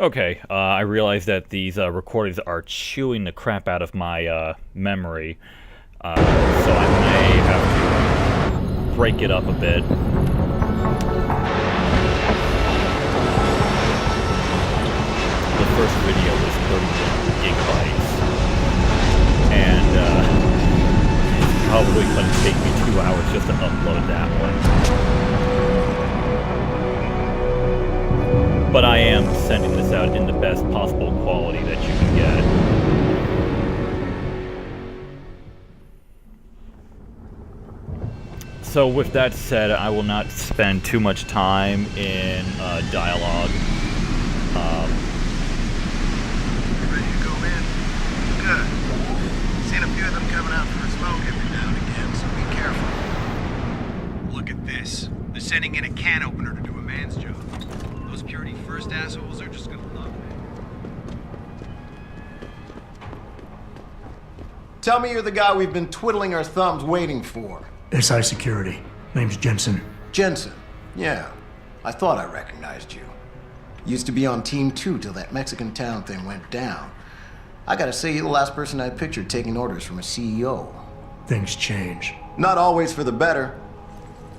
Okay, I realize that these recordings are chewing the crap out of my memory, so I may have to break it up a bit. The first video was 31 gigabytes, and it's probably going to take me 2 hours just to upload that one. But I am sending this out in the best possible quality that you can get. So with that said, I will not spend too much time in dialogue. Ready to go in? Good. Seen a few of them coming out for a smoke every now and again, so be careful. Look at this. They're sending in a can opener to do a man's job. Those Purity First assholes are just gonna love it. Tell me you're the guy we've been twiddling our thumbs waiting for. SI Security. Name's Jensen. Jensen. Yeah. I thought I recognized you. Used to be on Team 2 till that Mexican town thing went down. I gotta say, you're the last person I pictured taking orders from a CEO. Things change. Not always for the better.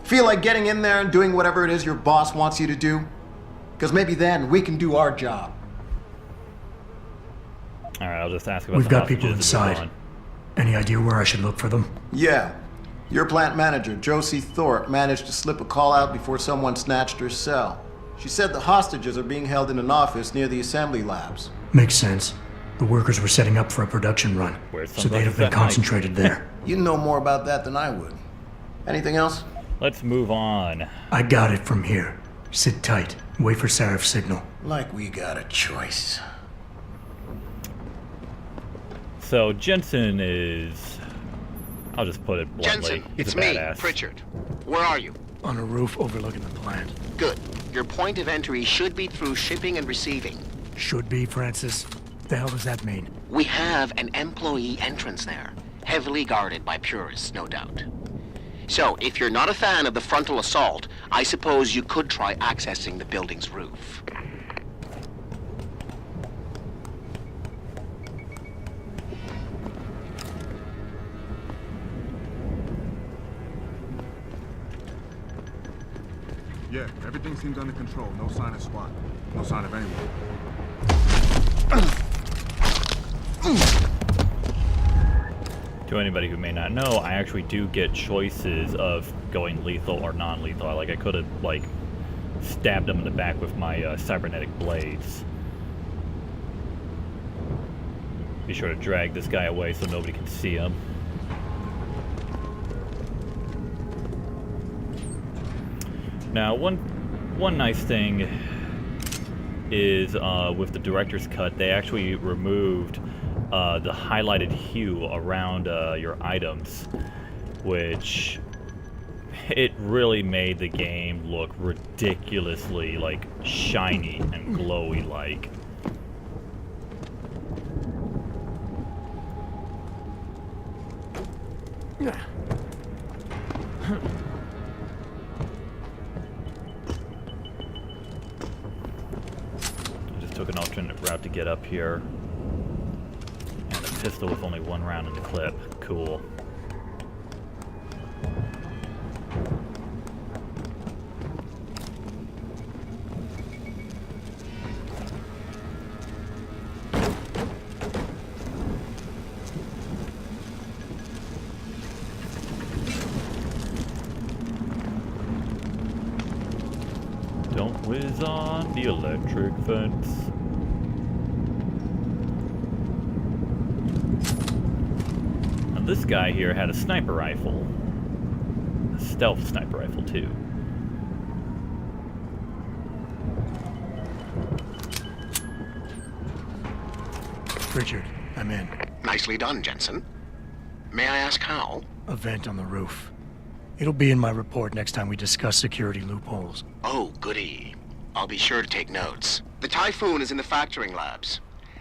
Feel like getting in there and doing whatever it is your boss wants you to do? Because maybe then we can do our job. Alright, I'll just ask about We've the got people hostages and move inside. on. Any idea where I should look for them? Yeah. Your plant manager, Josie Thorpe, managed to slip a call out before someone snatched her cell. She said the hostages are being held in an office near the assembly labs. Makes sense. The workers were setting up for a production run, Where's so they'd have sunglasses been at night? concentrated there. You know more about that than I would. Anything else? Let's move on. I got it from here. Sit tight. Wait for Sarif's signal. Like we got a choice. So Jensen is... I'll just put it bluntly. Jensen, He's it's a me, badass. Pritchard. Where are you? On a roof overlooking the plant. Good. Your point of entry should be through shipping and receiving. Should be, Francis. The hell does that mean? We have an employee entrance there, heavily guarded by purists, no doubt. So, if you're not a fan of the frontal assault, I suppose you could try accessing the building's roof. Yeah, everything seems under control. No sign of SWAT. No sign of anyone. To anybody who may not know, I actually do get choices of going lethal or non-lethal. Like, I could have, like, stabbed him in the back with my cybernetic blades. Be sure to drag this guy away so nobody can see him. Now, one nice thing is with the director's cut, they actually removed the highlighted hue around your items, which it really made the game look ridiculously like shiny and glowy like. Took an alternate route to get up here. And a pistol with only one round in the clip. Cool. Don't whiz on the electric fence. Now this guy here had a sniper rifle. A stealth sniper rifle too. Richard, I'm in. Nicely done, Jensen. May I ask how? A vent on the roof. It'll be in my report next time we discuss security loopholes. Oh, goody. I'll be sure to take notes. The Typhoon is in the factoring labs.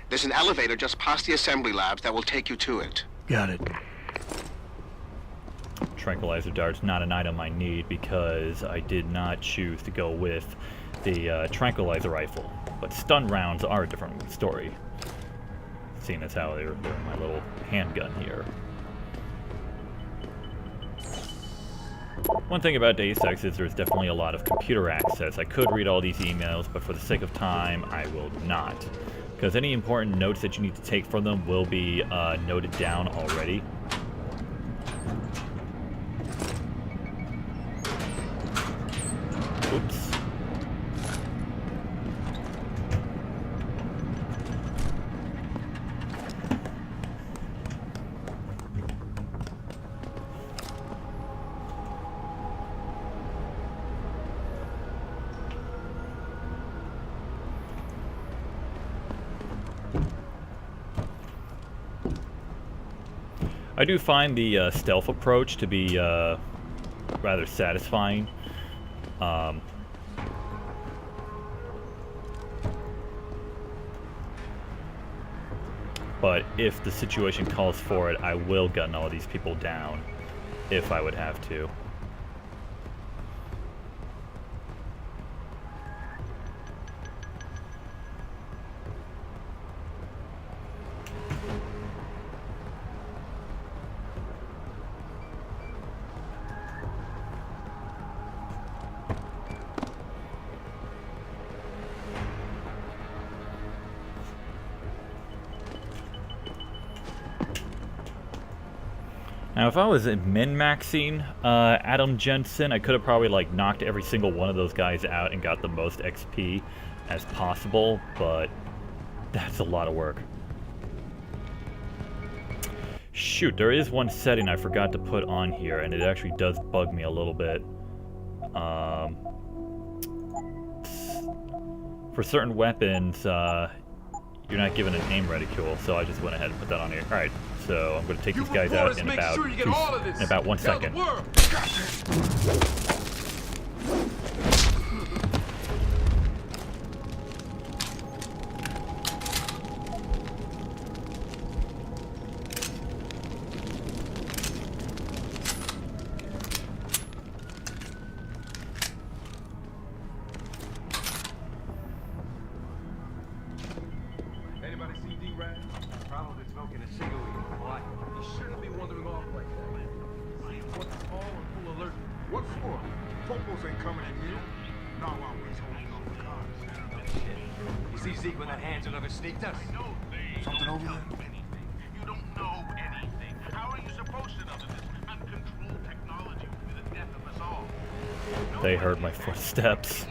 There's an elevator just past the assembly labs that will take you to it. Got it. Tranquilizer darts, not an item I need because I did not choose to go with the tranquilizer rifle. But stun rounds are a different story. Seeing as how they're in my little handgun here. One thing about Deus Ex is there's definitely a lot of computer access. I could read all these emails, but for the sake of time, I will not. Because any important notes that you need to take from them will be noted down already. Oops. I do find the stealth approach to be rather satisfying. But if the situation calls for it, I will gun all these people down if I would have to. Now, if I was min-maxing Adam Jensen, I could have probably like knocked every single one of those guys out and got the most XP as possible, but that's a lot of work. Shoot, there is one setting I forgot to put on here, and it actually does bug me a little bit. For certain weapons, you're not given an aim reticule, so I just went ahead and put that on here. Alright, so I'm going to take these guys out in about 1 second. Probably smoking a cigarette. Why? You shouldn't be wandering off like that. What's all on full alert? What for? Popos ain't coming in here. Not while we're holding on the cars. Shit. You see Zeke when that Angela ever sneaked us? Something over there? You don't know anything. How are you supposed to know that this uncontrolled technology will be the death of us all? They heard my footsteps.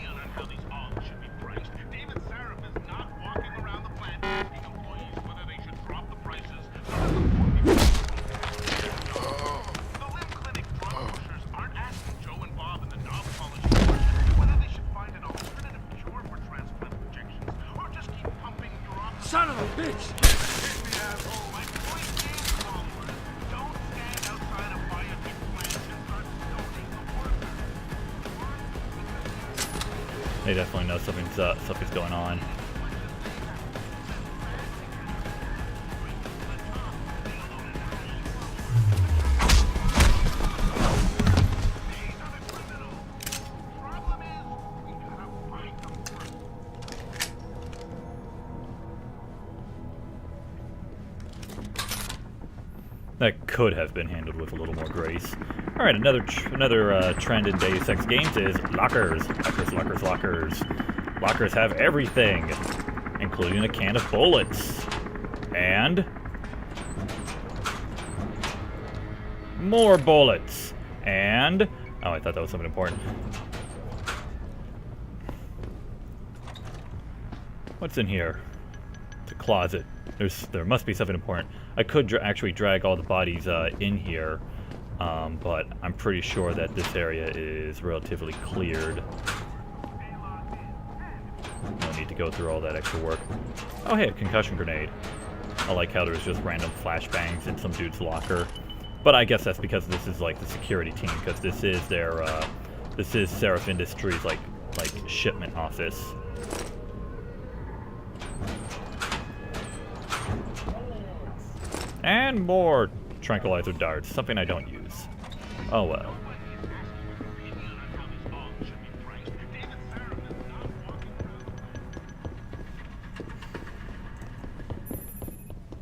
Son of a bitch! They definitely know something's going on. That could have been handled with a little more grace. All right, another trend in Deus Ex games is lockers. Lockers. Lockers have everything, including a can of bullets. And more bullets. And oh, I thought that was something important. What's in here? It's a closet. There must be something important. I could actually drag all the bodies in here, but I'm pretty sure that this area is relatively cleared. No need to go through all that extra work. Oh hey, a concussion grenade. I like how there's just random flashbangs in some dude's locker. But I guess that's because this is like the security team, because this is their, this is Seraph Industries like shipment office. And more tranquilizer darts, something I don't use. Oh well.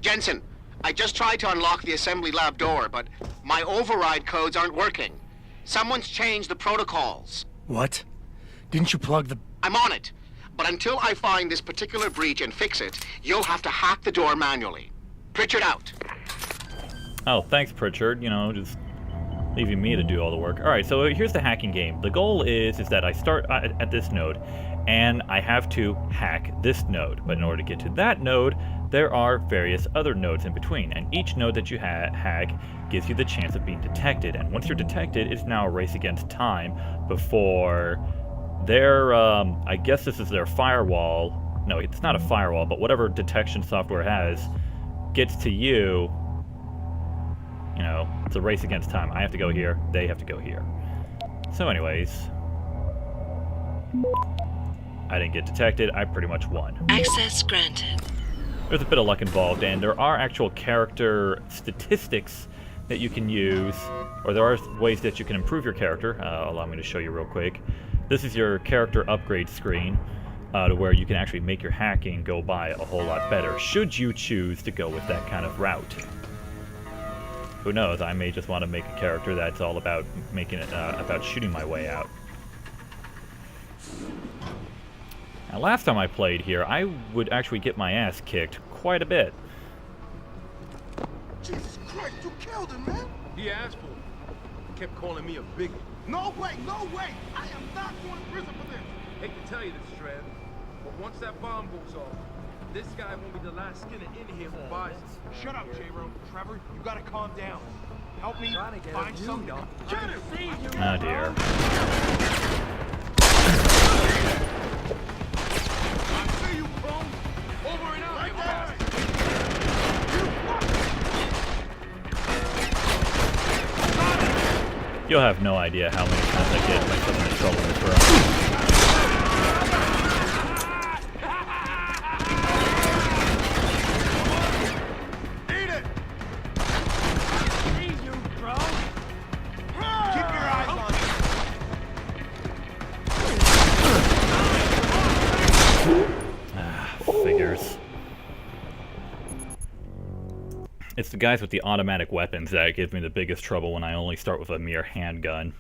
Jensen, I just tried to unlock the assembly lab door, but my override codes aren't working. Someone's changed the protocols. What? Didn't you plug the... I'm on it. But until I find this particular breach and fix it, you'll have to hack the door manually. Pritchard out. Oh, thanks, Pritchard. You know, just leaving me to do all the work. All right, so here's the hacking game. The goal is that I start at this node, and I have to hack this node. But in order to get to that node, there are various other nodes in between, and each node that you hack gives you the chance of being detected. And once you're detected, it's now a race against time before their, I guess this is their firewall. No, it's not a firewall, but whatever detection software has gets to you. You know, it's a race against time. I have to go here, they have to go here. So anyways, I didn't get detected, I pretty much won. Access granted. There's a bit of luck involved, and there are actual character statistics that you can use, or there are ways that you can improve your character. Allow me to show you real quick. This is your character upgrade screen, to where you can actually make your hacking go by a whole lot better, should you choose to go with that kind of route. Who knows, I may just want to make a character that's all about making it, about shooting my way out. Now, last time I played here, I would actually get my ass kicked quite a bit. Jesus Christ, you killed him, man! He asked for it. Kept calling me a bigot. No way, no way! I am not going to prison for this! Hate to tell you this, Trev, but once that bomb goes off, this guy won't be the last skinner in here who buys it. Shut up, J-Ro. Trevor, you gotta calm down. Help me find something. Get him! Oh dear. I see you, Chrome! Over and out, you bastard! You'll have no idea how many times I get myself into trouble in this room. Eat it! I see you, Chrome! Keep your eyes on it! Figures. It's the guys with the automatic weapons that gives me the biggest trouble when I only start with a mere handgun.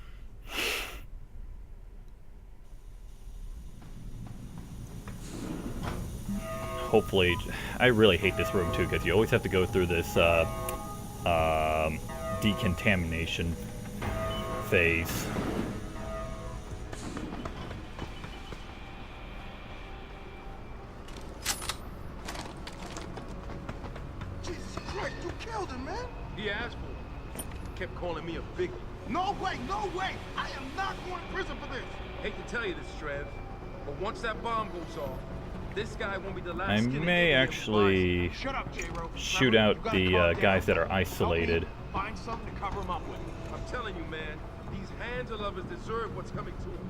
Hopefully, I really hate this room too, because you always have to go through this decontamination phase. Killed him, man! He asked for it. Kept calling me a bigot. No way, no way! I am not going to prison for this! Hate to tell you this, Trev, but once that bomb goes off, this guy won't be the last I skinner may in here who actually Shut up, J-Ro. shoot Trevor, out you gotta the calm down. guys that are Help me isolated. find something to cover him up with. I'm telling you, man, these handle lovers deserve what's coming to them.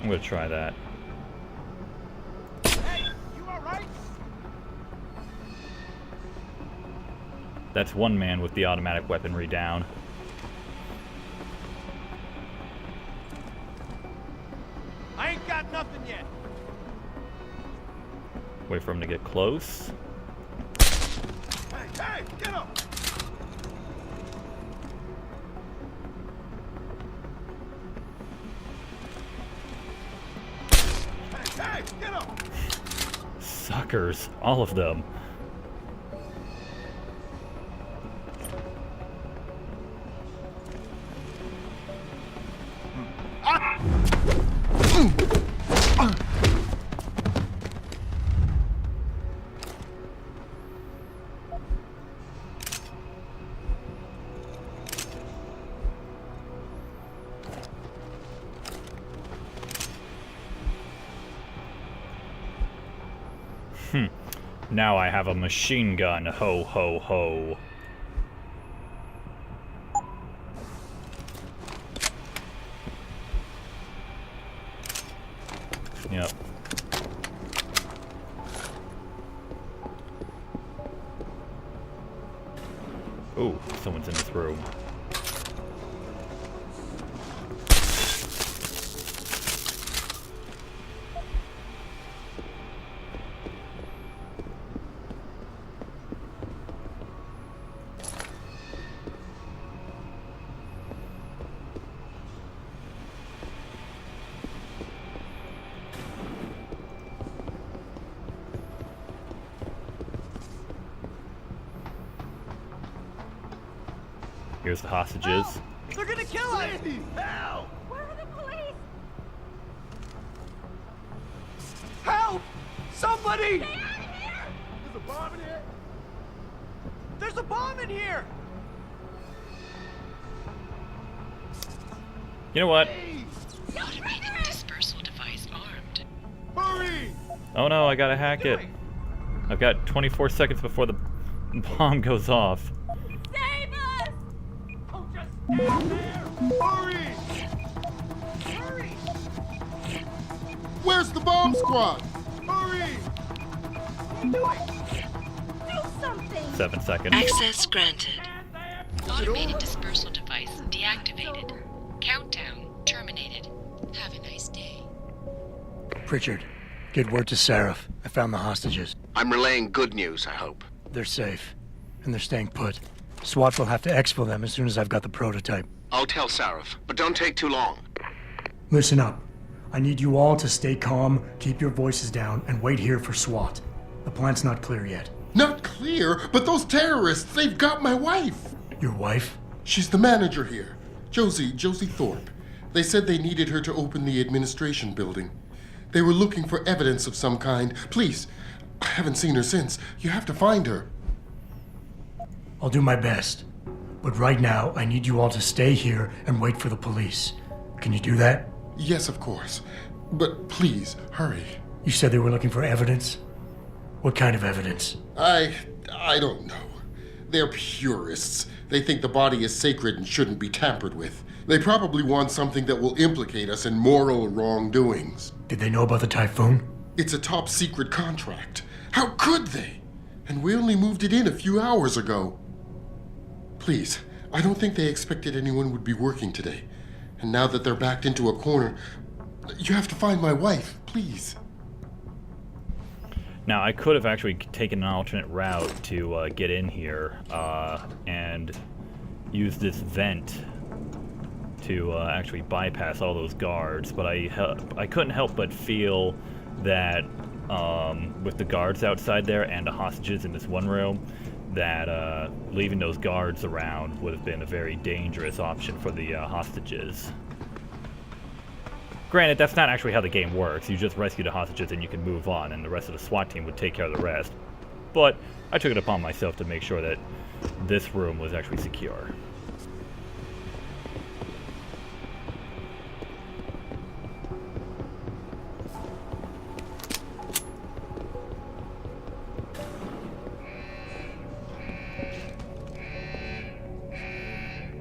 I'm gonna try that. Hey, you alright? That's one man with the automatic weaponry down. I ain't got nothing yet. Wait for him to get close. Hey, hey, get up! Hey, hey, get up! Suckers, all of them. Now I have a machine gun. Ho, ho, ho. Yep. Ooh, someone's in this room. Here's the hostages. They're gonna kill us! Help! Where are the police? Help! Somebody! Stay out of here! There's a bomb in here! There's a bomb in here! You know what? Automated dispersal device armed. Hurry! Oh no, I gotta hack it. I've got 24 seconds before the bomb goes off. Save us! Oh, just stand there! Hurry! Hurry! Where's the bomb squad? Hurry! Do it! Do something! 7 seconds. Access granted. Automated Automated dispersal device deactivated. Countdown terminated. Have a nice day. Pritchard, get word to Seraph. I found the hostages. I'm relaying good news, I hope. They're safe, and they're staying put. SWAT will have to exfil them as soon as I've got the prototype. I'll tell Sarif, but don't take too long. Listen up. I need you all to stay calm, keep your voices down, and wait here for SWAT. The plant's not clear yet. Not clear, but those terrorists, they've got my wife. Your wife? She's the manager here. Josie Thorpe. They said they needed her to open the administration building. They were looking for evidence of some kind. Please, I haven't seen her since. You have to find her. I'll do my best. But right now, I need you all to stay here and wait for the police. Can you do that? Yes, of course. But please, hurry. You said they were looking for evidence? What kind of evidence? I don't know. They're purists. They think the body is sacred and shouldn't be tampered with. They probably want something that will implicate us in moral wrongdoings. Did they know about the typhoon? It's a top secret contract. How could they? And we only moved it in a few hours ago. Please, I don't think they expected anyone would be working today. And now that they're backed into a corner, you have to find my wife, please. Now, I could have actually taken an alternate route to get in here and use this vent to actually bypass all those guards, but I couldn't help but feel that with the guards outside there and the hostages in this one room, that leaving those guards around would have been a very dangerous option for the hostages. Granted, that's not actually how the game works. You just rescue the hostages and you can move on, and the rest of the SWAT team would take care of the rest. But I took it upon myself to make sure that this room was actually secure.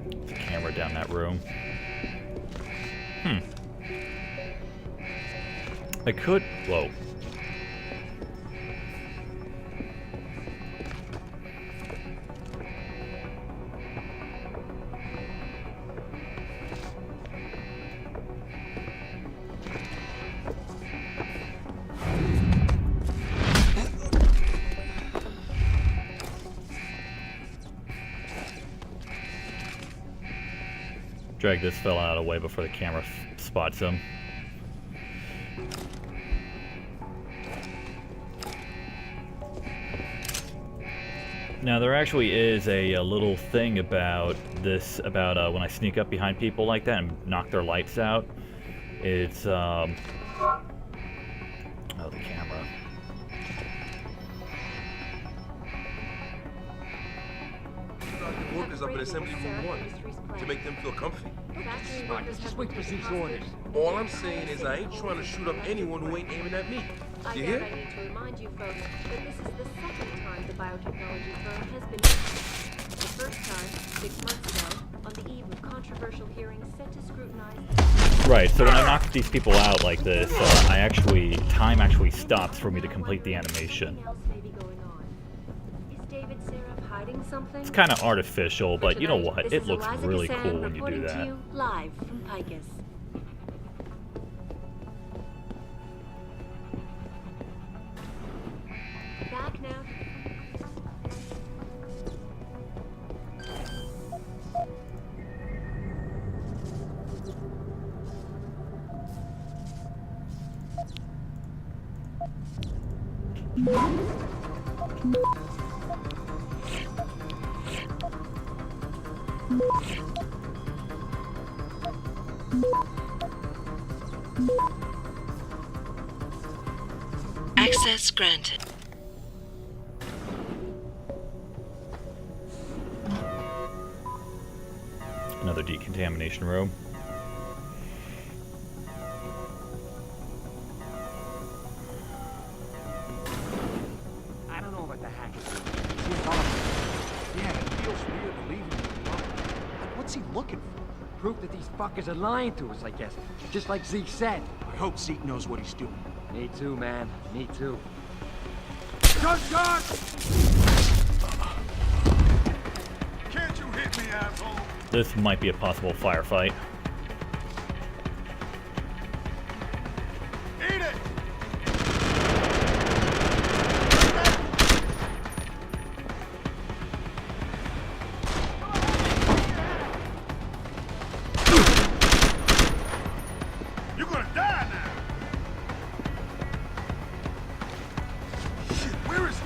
There's a camera down that room. I could... Whoa. Drag this fella out of the way before the camera spots him. Now, there actually is a little thing about this, about when I sneak up behind people like that and knock their lights out. It's, oh, the camera. Workers up in Assembly Room 1 to make them feel comfy. Just wait for these orders. All I'm saying is I ain't trying to shoot up anyone who ain't aiming at me. You hear? I need to remind you folks that this is the second time the biotechnology firm has been the first time, 6 months ago, on the eve of controversial hearings set to scrutinize... Right, so when I knock these people out like this, time actually stops for me to complete the animation. Something else may be going on. Is David Seraph hiding something? It's kind of artificial, but you know what? This It is looks Eliza really Cassan cool when you do reporting to that. you live from Picus. Back now. Access granted. Another decontamination room. I don't know what the heck it is. Seems awful. Yeah, it feels weird leaving him alone. Like, what's he looking for? Proof that these fuckers are lying to us, I guess. Just like Zeke said. I hope Zeke knows what he's doing. Me too, man. Me too. Gun! Can't you hit me, asshole? This might be a possible firefight. Eat it! You're gonna die now! Shit, where is he?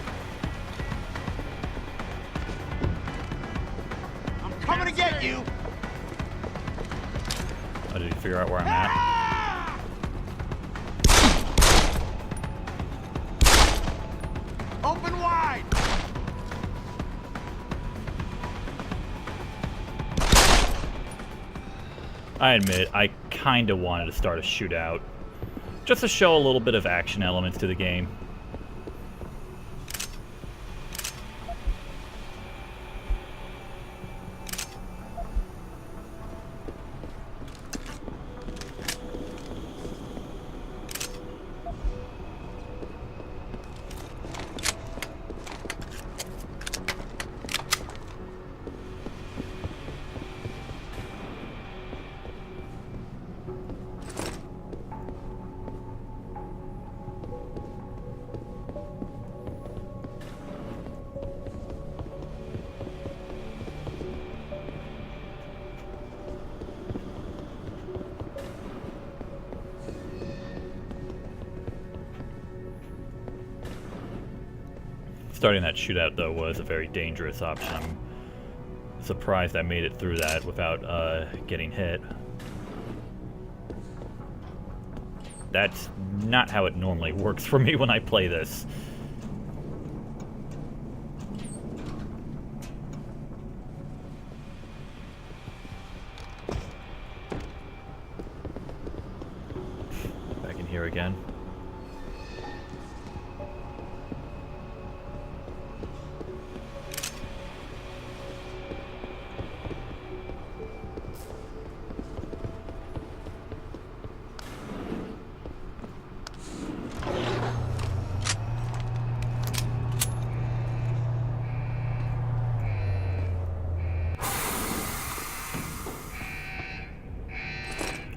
I'm coming to get you! Oh, did you figure out where I'm at? Open wide! I admit, I kinda wanted to start a shootout. Just to show a little bit of action elements to the game. Starting that shootout, though, was a very dangerous option. I'm surprised I made it through that without getting hit. That's not how it normally works for me when I play this. Back in here again.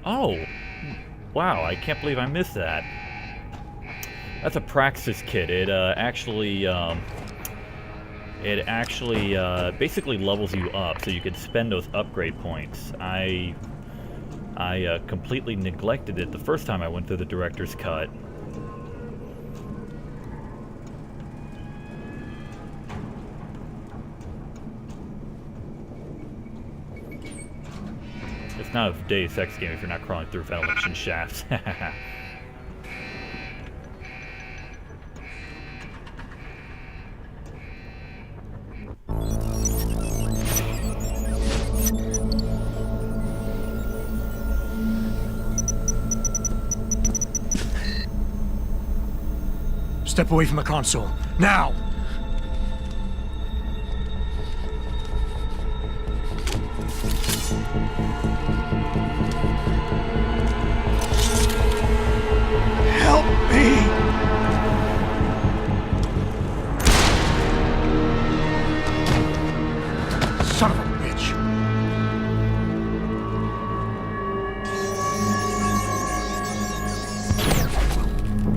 Oh, wow, I can't believe I missed that. That's a Praxis kit. It actually basically levels you up so you can spend those upgrade points. I completely neglected it the first time I went through the director's cut. It's not a Deus Ex game if you're not crawling through ventilation shafts. Step away from the console. Now! Help me! Son of a bitch!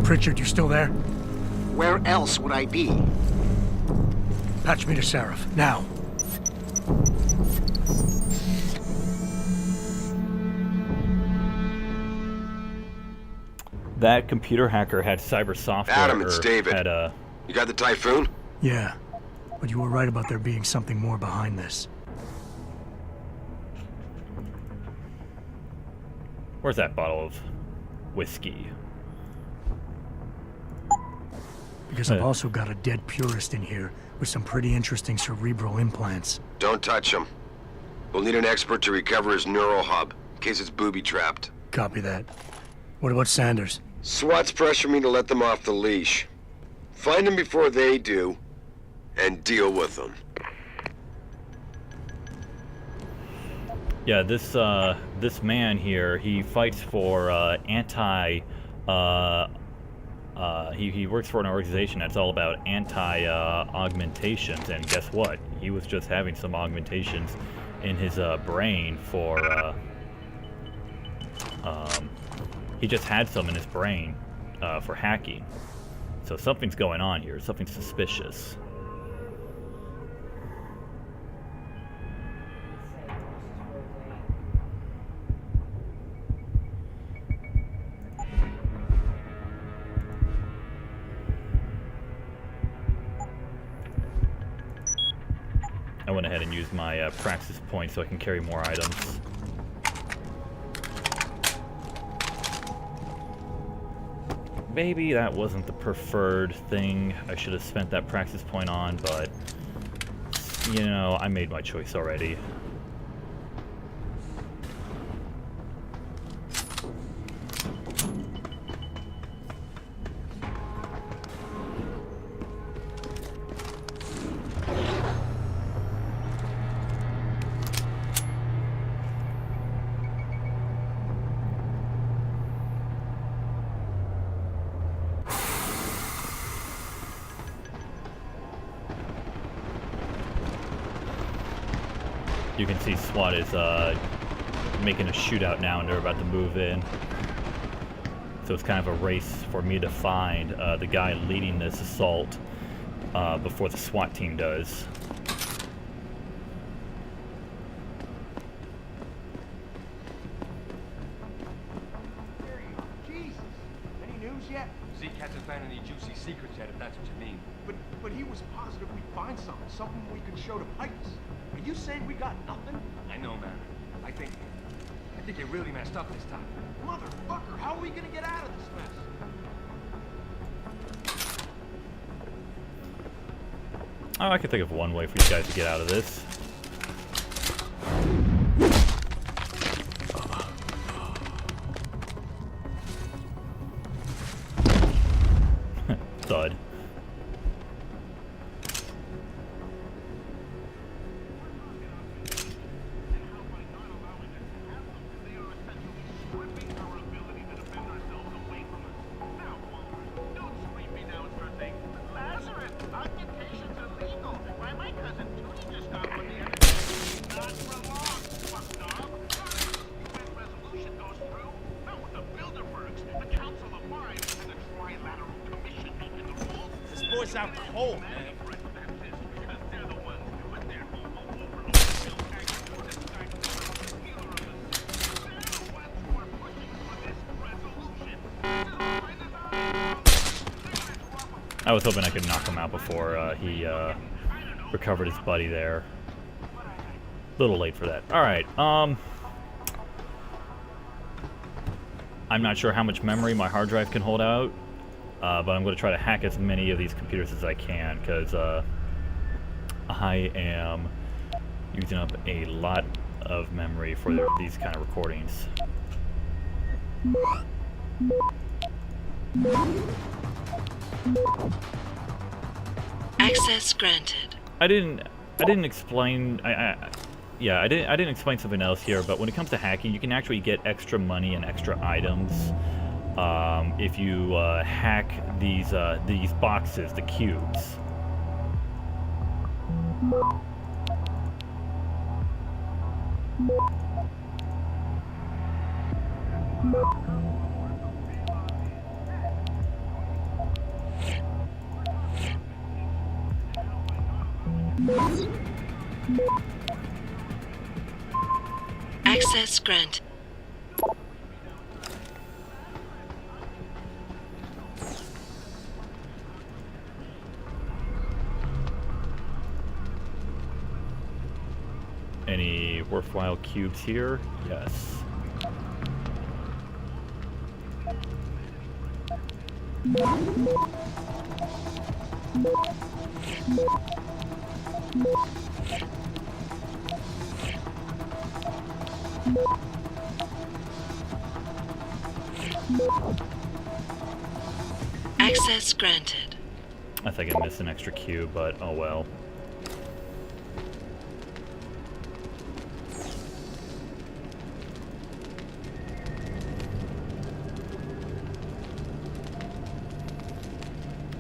Pritchard, you still there? Where else would I be? Patch me to Seraph, now. That computer hacker had cyber software. Adam, it's David. Had You got the Typhoon? Yeah, but you were right about there being something more behind this. Where's that bottle of whiskey? Because I've also got a dead purist in here with some pretty interesting cerebral implants. Don't touch him. We'll need an expert to recover his neural hub, in case it's booby-trapped. Copy that. What about Sanders? SWAT's pressure me to let them off the leash. Find them before they do, and deal with them. Yeah, this man here, he fights for he works for an organization that's all about augmentations, and guess what? He was just having some augmentations in his brain for he just had some in his brain for hacking. So something's going on here, something suspicious. I went ahead and used my praxis point so I can carry more items. Maybe that wasn't the preferred thing I should have spent that praxis point on, but, you know, I made my choice already. You can see SWAT is making a shootout now, and they're about to move in. So it's kind of a race for me to find the guy leading this assault before the SWAT team does. Jesus! Any news yet? Zeke hasn't found any juicy secrets yet, if that's what you mean. But he was positive we'd find something we could show to Pipes. Are you saying we got nothing? I know, man. I think you really messed up this time. Motherfucker, how are we gonna get out of this mess? Oh, I could think of one way for you guys to get out of this. Thud. Out cold, man. I was hoping I could knock him out before he recovered his buddy there. A little late for that. Alright, I'm not sure how much memory my hard drive can hold out. But I'm going to try to hack as many of these computers as I can, because I am using up a lot of memory for these kind of recordings. Access granted. I didn't explain. I didn't explain something else here. But when it comes to hacking, you can actually get extra money and extra items. If you hack these boxes, the cubes. Access granted. Any worthwhile cubes here? Yes. Access granted. I think I missed an extra cue, but oh well.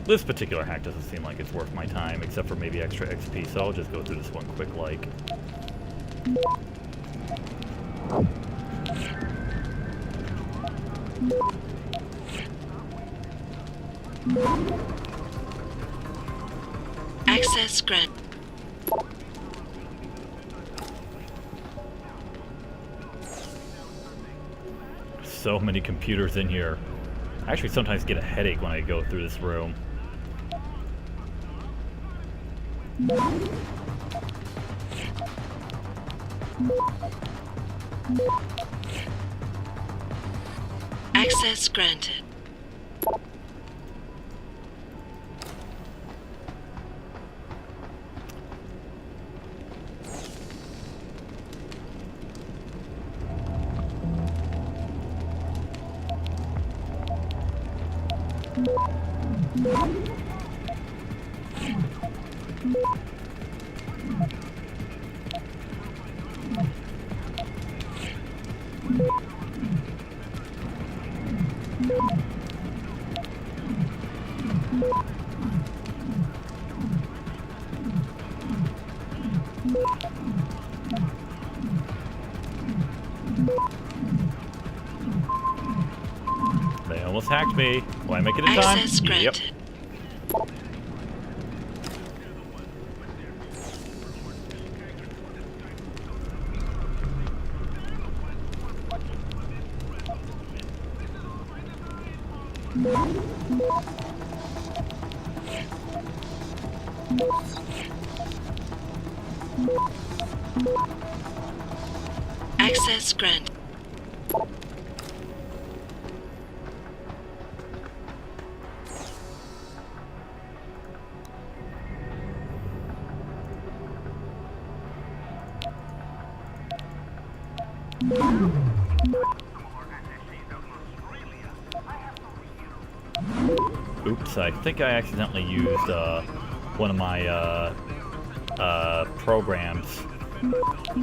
This particular hack doesn't seem like it's worth my time, except for maybe extra XP, so I'll just go through this one quick like. Access granted. So many computers in here. I actually sometimes get a headache when I go through this room. Access granted. They almost hacked me. Will I make it in time? Access granted. Yep. Access granted. Oops, I think I accidentally used one of my programs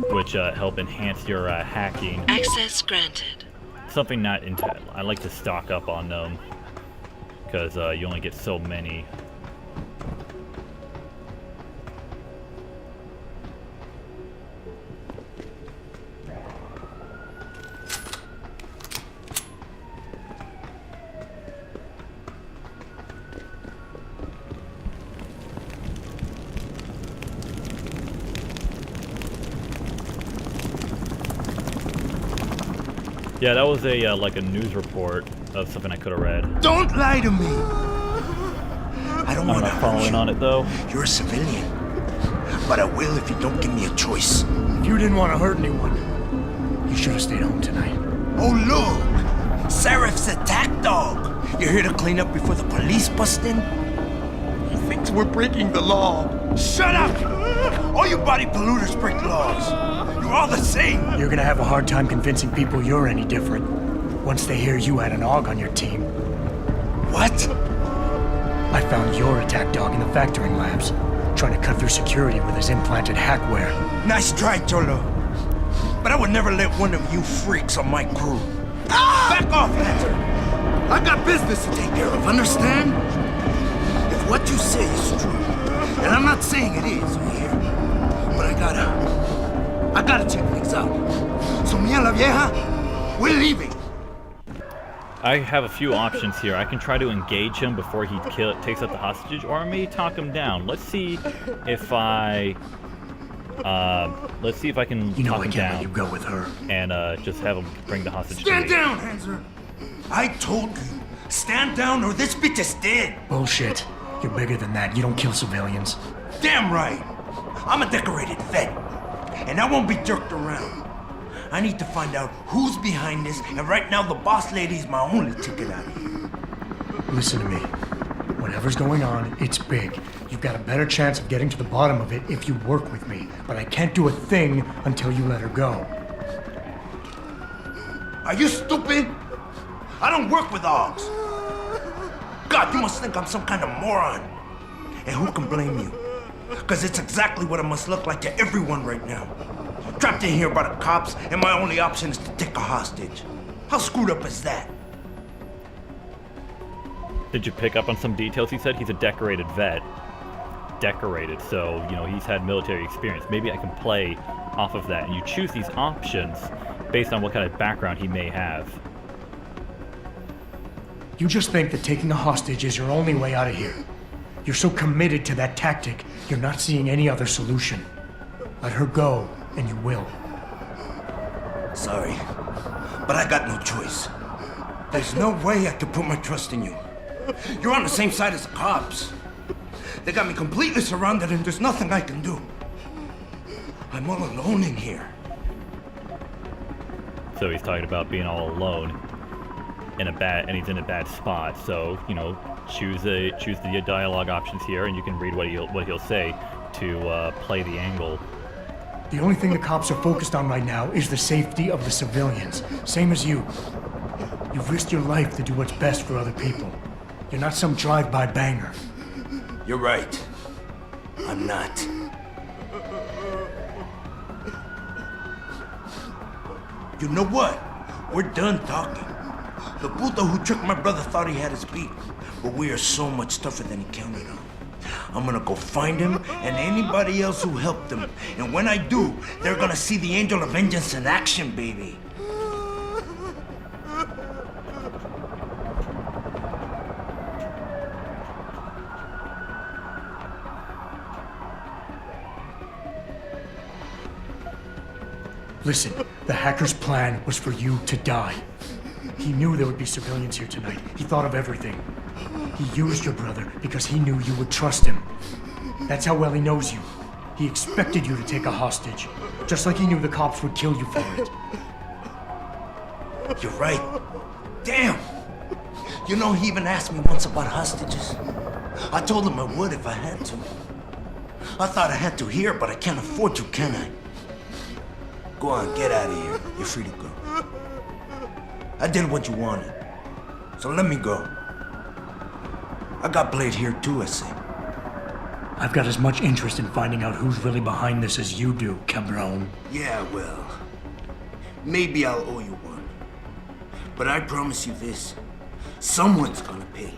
which help enhance your hacking. Access granted. Something not into. I like to stock up on them because you only get so many. Yeah, that was a like a news report of something I could have read. Don't lie to me! I don't I'm want to not following on it though. You're a civilian. But I will if you don't give me a choice. If you didn't want to hurt anyone, you should have stayed home tonight. Oh, look! Serif's attack dog! You're here to clean up before the police bust in? He thinks we're breaking the law. Shut up! All you body polluters break laws. You're all the same. You're gonna have a hard time convincing people you're any different once they hear you had an AUG on your team. What? I found your attack dog in the factoring labs, trying to cut through security with his implanted hackware. Nice try, Cholo. But I would never let one of you freaks on my crew. Ah! Back off, Lantern! I got business to take care of, understand? If what you say is true, and I'm not saying it is here, but I gotta check things out. So, mia la vieja, we're leaving. I have a few options here. I can try to engage him before he takes out the hostages, or I may talk him down. Let's see if I can You know talk I him can't down let you go with her. and just have him bring the hostage to Stand me. down, Hanser. I told you, stand down or this bitch is dead. Bullshit. You're bigger than that. You don't kill civilians. Damn right. I'm a decorated vet, and I won't be jerked around. I need to find out who's behind this, and right now the boss lady is my only ticket out of here. Listen to me. Whatever's going on, it's big. You've got a better chance of getting to the bottom of it if you work with me. But I can't do a thing until you let her go. Are you stupid? I don't work with dogs. God, you must think I'm some kind of moron. And who can blame you? Because it's exactly what it must look like to everyone right now. Trapped in here by the cops, and my only option is to take a hostage. How screwed up is that? Did you pick up on some details? He said he's a decorated vet. Decorated, so, you know, he's had military experience. Maybe I can play off of that. And you choose these options based on what kind of background he may have. You just think that taking a hostage is your only way out of here. You're so committed to that tactic, you're not seeing any other solution. Let her go, and you will. Sorry, but I got no choice. There's no way I could put my trust in you. You're on the same side as the cops. They got me completely surrounded and there's nothing I can do. I'm all alone in here. So he's talking about being all alone and he's in a bad spot. So, you know, choose the dialogue options here, and you can read what he'll say to play the angle. The only thing the cops are focused on right now is the safety of the civilians, same as you. You've risked your life to do what's best for other people. You're not some drive-by banger. You're right. I'm not. You know what? We're done talking. The puto who tricked my brother thought he had us beat, but we are so much tougher than he counted on. I'm gonna go find him and anybody else who helped him. And when I do, they're gonna see the Angel of Vengeance in action, baby. Listen, the hacker's plan was for you to die. He knew there would be civilians here tonight. He thought of everything. He used your brother because he knew you would trust him. That's how well he knows you. He expected you to take a hostage, just like he knew the cops would kill you for it. You're right. Damn! You know, he even asked me once about hostages. I told him I would if I had to. I thought I had to here, but I can't afford to, can I? Go on, get out of here. You're free to go. I did what you wanted, so let me go. I got Blade here too, I say. I've got as much interest in finding out who's really behind this as you do, cabron. Yeah, well, maybe I'll owe you one. But I promise you this, someone's gonna pay.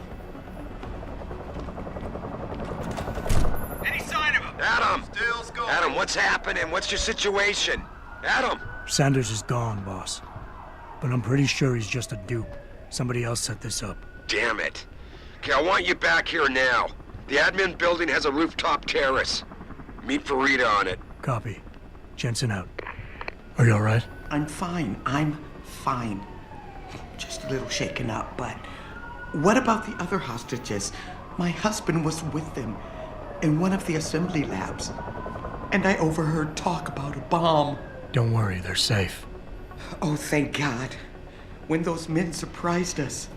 Any sign of him? Adam! Still's going. Adam, what's happening? What's your situation? Adam! Sanders is gone, boss. But I'm pretty sure he's just a dupe. Somebody else set this up. Damn it. Okay, I want you back here now. The admin building has a rooftop terrace. Meet Farida on it. Copy. Jensen out. Are you alright? I'm fine. I'm fine. Just a little shaken up, but... What about the other hostages? My husband was with them in one of the assembly labs. And I overheard talk about a bomb. Don't worry, they're safe. Oh, thank God. When those men surprised us.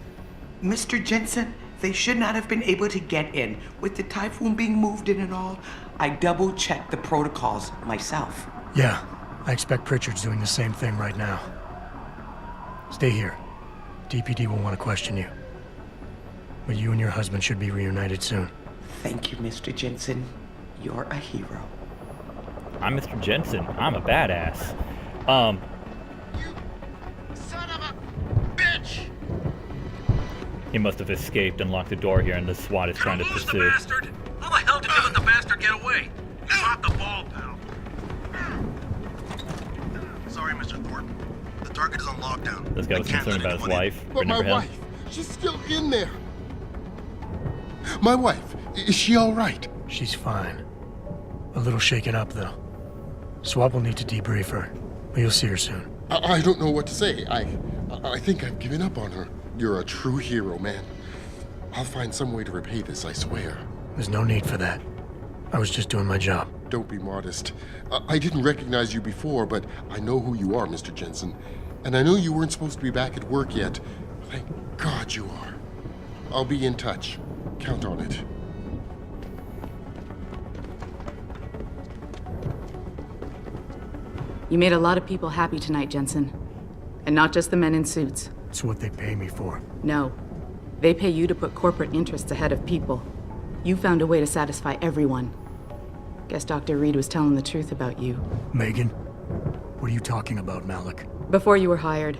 Mr. Jensen, they should not have been able to get in. With the typhoon being moved in and all, I double-checked the protocols myself. Yeah, I expect Pritchard's doing the same thing right now. Stay here. DPD will want to question you. But you and your husband should be reunited soon. Thank you, Mr. Jensen. You're a hero. I'm Mr. Jensen. I'm a badass. Son of a bitch! He must have escaped and locked the door here, and the SWAT is trying to pursue. The bastard! How the hell did you let the bastard get away? You dropped the ball, pal. Sorry, Mr. Thornton. The target is on lockdown. This guy was concerned about his wife. But my Remember him? wife, she's still in there. My wife, is she all right? She's fine. A little shaken up, though. SWAT will need to debrief her, but you'll see her soon. I don't know what to say. I think I've given up on her. You're a true hero, man. I'll find some way to repay this, I swear. There's no need for that. I was just doing my job. Don't be modest. I didn't recognize you before, but I know who you are, Mr. Jensen. And I know you weren't supposed to be back at work yet. Thank God you are. I'll be in touch. Count on it. You made a lot of people happy tonight, Jensen. And not just the men in suits. It's what they pay me for. No. They pay you to put corporate interests ahead of people. You found a way to satisfy everyone. Guess Dr. Reed was telling the truth about you. Megan? What are you talking about, Malik? Before you were hired,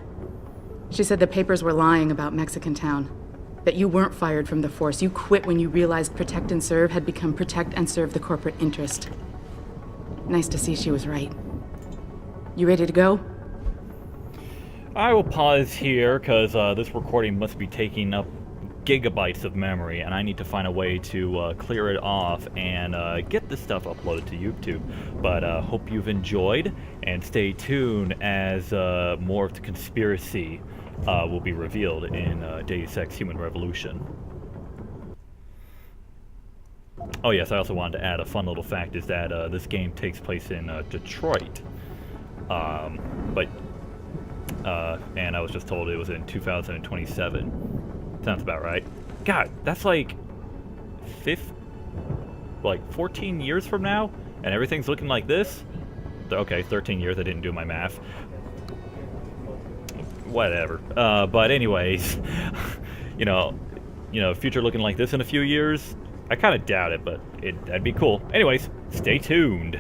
she said the papers were lying about Mexican Town. That you weren't fired from the force. You quit when you realized Protect and Serve had become Protect and Serve the corporate interest. Nice to see she was right. You ready to go? I will pause here, because this recording must be taking up gigabytes of memory, and I need to find a way to clear it off and get this stuff uploaded to YouTube. But hope you've enjoyed, and stay tuned as more of the conspiracy will be revealed in Deus Ex Human Revolution. Oh yes, I also wanted to add a fun little fact, is that this game takes place in Detroit. And I was just told it was in 2027. Sounds about right. God, that's like 14 years from now, and everything's looking like this? Okay, 13 years, I didn't do my math. Whatever. But anyways, you know, future looking like this in a few years, I kind of doubt it, but that'd be cool. Anyways, stay tuned.